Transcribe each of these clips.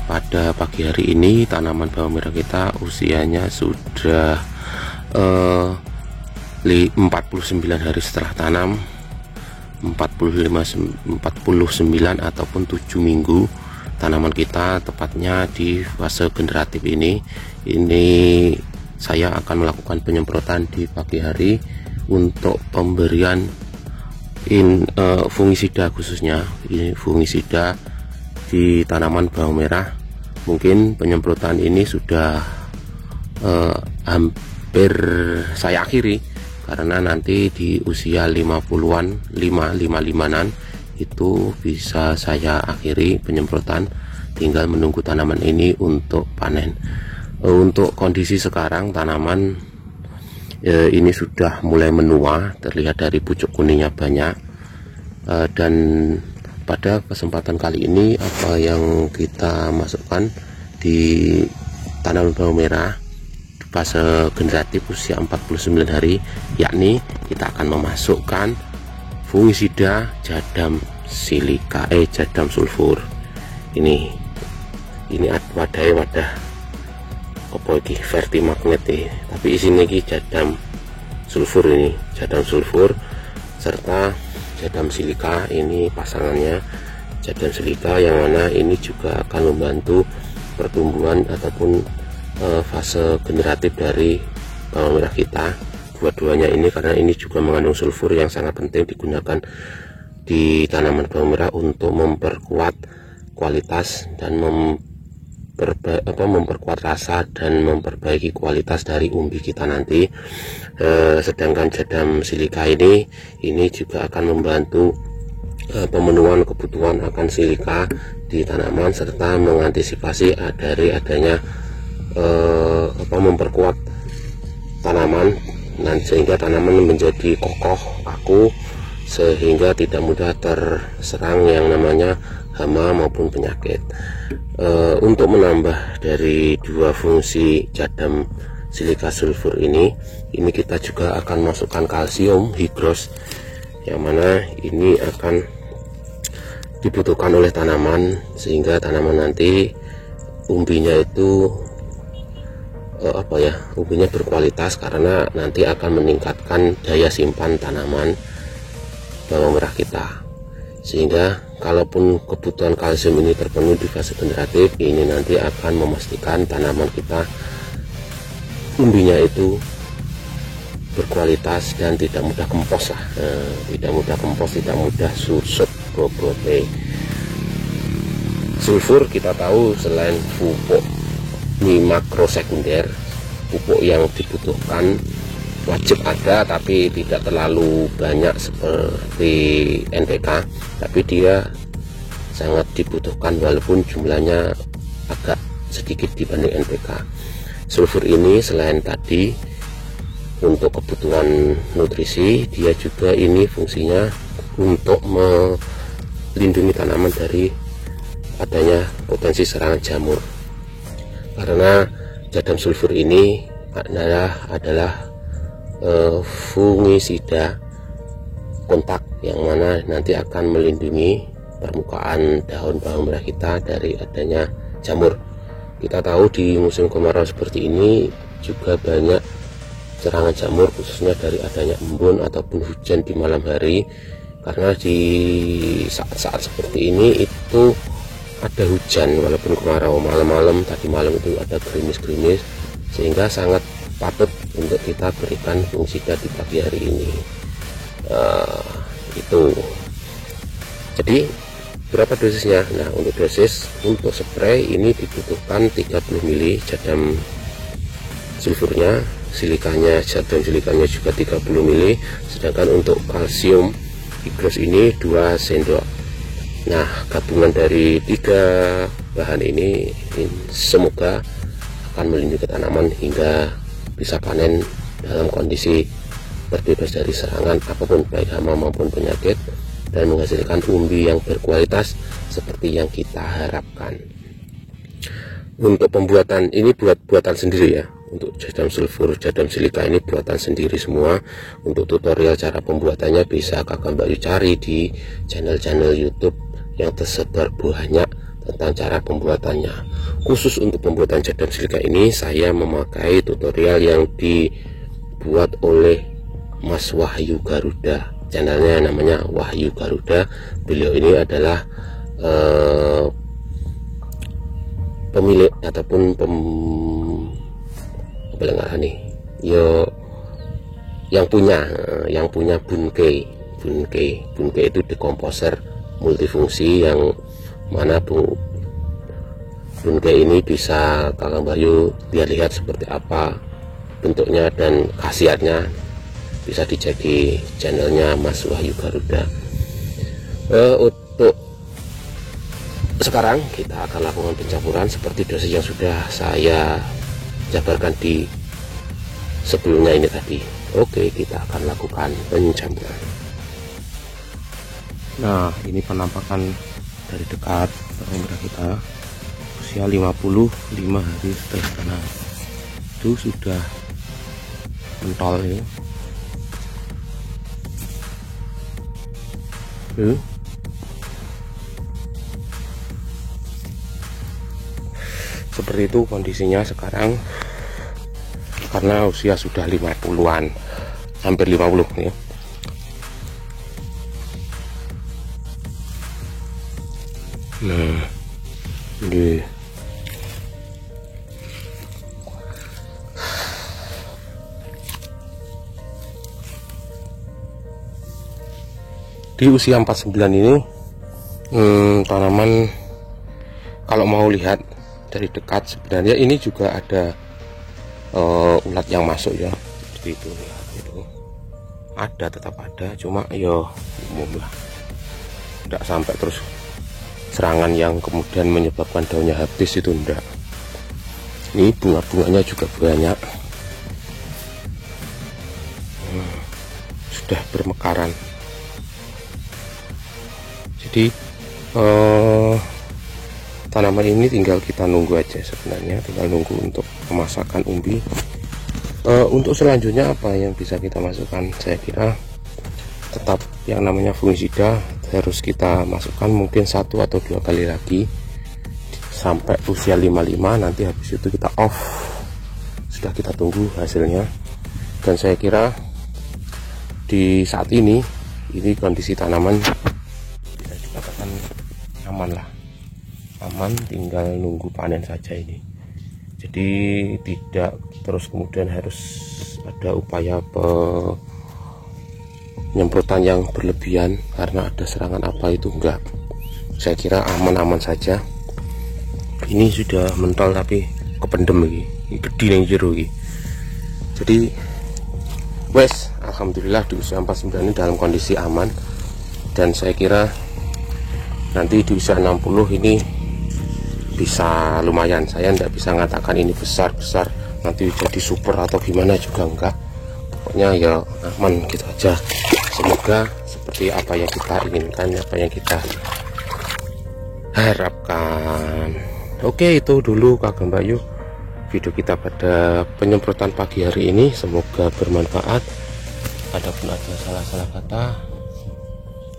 pada pagi hari ini tanaman bawang merah kita usianya sudah 49 hari setelah tanam, 49 ataupun 7 minggu tanaman kita, tepatnya di fase generatif ini saya akan melakukan penyemprotan di pagi hari untuk pemberian fungisida, khususnya ini fungisida di tanaman bawang merah. Mungkin penyemprotan ini sudah hampir saya akhiri, karena nanti di usia 50-an, 55-an itu bisa saya akhiri penyemprotan, tinggal menunggu tanaman ini untuk panen. Untuk kondisi sekarang tanaman ini sudah mulai menua, terlihat dari pucuk kuningnya banyak, dan pada kesempatan kali ini apa yang kita masukkan di tanaman bawang merah fase generatif usia 49 hari, yakni kita akan memasukkan fungisida jadam silika, jadam sulfur. Ini wadah apa iki verti magnet tapi isinya iki jadam sulfur, ini jadam sulfur serta jadam silika. Ini pasangannya jadam silika, yang mana ini juga akan membantu pertumbuhan ataupun fase generatif dari bawang merah kita. Dua-duanya ini, karena ini juga mengandung sulfur yang sangat penting digunakan di tanaman bawang merah untuk memperkuat kualitas dan memperkuat rasa dan memperbaiki kualitas dari umbi kita nanti. Sedangkan jadam silika ini juga akan membantu pemenuhan kebutuhan akan silika di tanaman, serta mengantisipasi dari adanya memperkuat tanaman, dan sehingga tanaman menjadi kokoh, kaku, sehingga tidak mudah terserang yang namanya hama maupun penyakit. Untuk menambah dari dua fungsi jadam silika sulfur ini kita juga akan masukkan kalsium hidros, yang mana ini akan dibutuhkan oleh tanaman, sehingga tanaman nanti umbinya itu umbinya berkualitas, karena nanti akan meningkatkan daya simpan tanaman bawang merah kita, sehingga kalaupun kebutuhan kalsium ini terpenuhi di fase generatif, ini nanti akan memastikan tanaman kita umbinya itu berkualitas dan tidak mudah kempos lah, tidak mudah susut bobote. Sulfur kita tahu selain pupuk makro sekunder, pupuk yang dibutuhkan wajib ada tapi tidak terlalu banyak seperti NPK, tapi dia sangat dibutuhkan walaupun jumlahnya agak sedikit dibanding NPK. Sulfur ini selain tadi untuk kebutuhan nutrisi, dia juga ini fungsinya untuk melindungi tanaman dari adanya potensi serangan jamur, karena jadam sulfur ini adalah fungisida kontak, yang mana nanti akan melindungi permukaan daun bawang merah kita dari adanya jamur. Kita tahu di musim kemarau seperti ini juga banyak serangan jamur, khususnya dari adanya embun ataupun hujan di malam hari, karena di saat-saat seperti ini itu ada hujan walaupun kemarau. Tadi malam itu ada gerimis-gerimis, sehingga sangat patut untuk kita berikan fungisida di pagi hari ini. Jadi berapa dosisnya? Nah, untuk dosis untuk spray ini dibutuhkan 30 ml jadam sulfurnya, jadam silikanya juga 30 ml, sedangkan untuk kalsium hidros ini 2 sendok. Nah, gabungan dari 3 bahan ini semoga akan melindungi tanaman hingga bisa panen dalam kondisi terbebas dari serangan apapun, baik hama maupun penyakit, dan menghasilkan umbi yang berkualitas seperti yang kita harapkan. Untuk pembuatan ini buatan sendiri ya, untuk jadam sulfur, jadam silika ini buatan sendiri semua. Untuk tutorial cara pembuatannya bisa kakak Mbak Yu cari di channel-channel YouTube yang tersebar banyak tentang cara pembuatannya. Khusus untuk pembuatan jadam silika ini saya memakai tutorial yang dibuat oleh Mas Wahyu Garuda, channelnya namanya Wahyu Garuda. Beliau ini adalah pemilik ataupun yang punya Bunke itu dekomposer multifungsi, yang mana Bunke ini bisa Kakang Bayu lihat seperti apa bentuknya dan khasiatnya, bisa dicek di channelnya Mas Wahyu Garuda. Untuk sekarang kita akan lakukan pencampuran seperti dosis yang sudah saya jabarkan di sebelumnya ini tadi. Oke, kita akan lakukan pencampuran. Nah, ini penampakan dari dekat terumbu kita, usia 55 hari setelah tanam. Itu sudah mentol ya. Seperti itu kondisinya sekarang, karena usia sudah 50-an, hampir 50 ya. Nah, ini di usia 49 ini tanaman kalau mau lihat dari dekat sebenarnya ini juga ada ulat yang masuk ya, seperti itu lihat itu ada, tetap ada, cuma yo umum lah, tidak sampai terus serangan yang kemudian menyebabkan daunnya habis, itu enggak. Ini bunga-bunganya juga banyak, sudah bermekaran. Jadi tanaman ini tinggal kita nunggu aja sebenarnya, tinggal nunggu untuk pemasakan umbi. Untuk selanjutnya apa yang bisa kita masukkan, saya kira tetap yang namanya fungisida harus kita masukkan mungkin 1 atau 2 kali lagi sampai usia 55, nanti habis itu kita off, sudah kita tunggu hasilnya. Dan saya kira di saat ini kondisi tanaman bisa dikatakan aman lah, aman, tinggal nunggu panen saja ini. Jadi tidak terus kemudian harus ada upaya penyemprotan yang berlebihan karena ada serangan apa, itu enggak. Saya kira aman-aman saja. Ini sudah mentol tapi kependem lagi, gede yang jero lagi. Jadi wes, alhamdulillah di usia 49 ini dalam kondisi aman, dan saya kira nanti di usia 60 ini bisa lumayan. Saya tidak bisa mengatakan ini besar-besar nanti jadi super atau gimana, juga enggak. Pokoknya ya aman gitu aja. Semoga seperti apa yang kita inginkan, apa yang kita harapkan. Oke, itu dulu Kakang Bayu video kita pada penyemprotan pagi hari ini. Semoga bermanfaat. Adapun ada salah-salah kata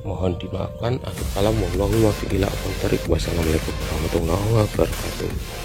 mohon dimaafkan. Akhir kalam, wassalamualaikum warahmatullahi wabarakatuh.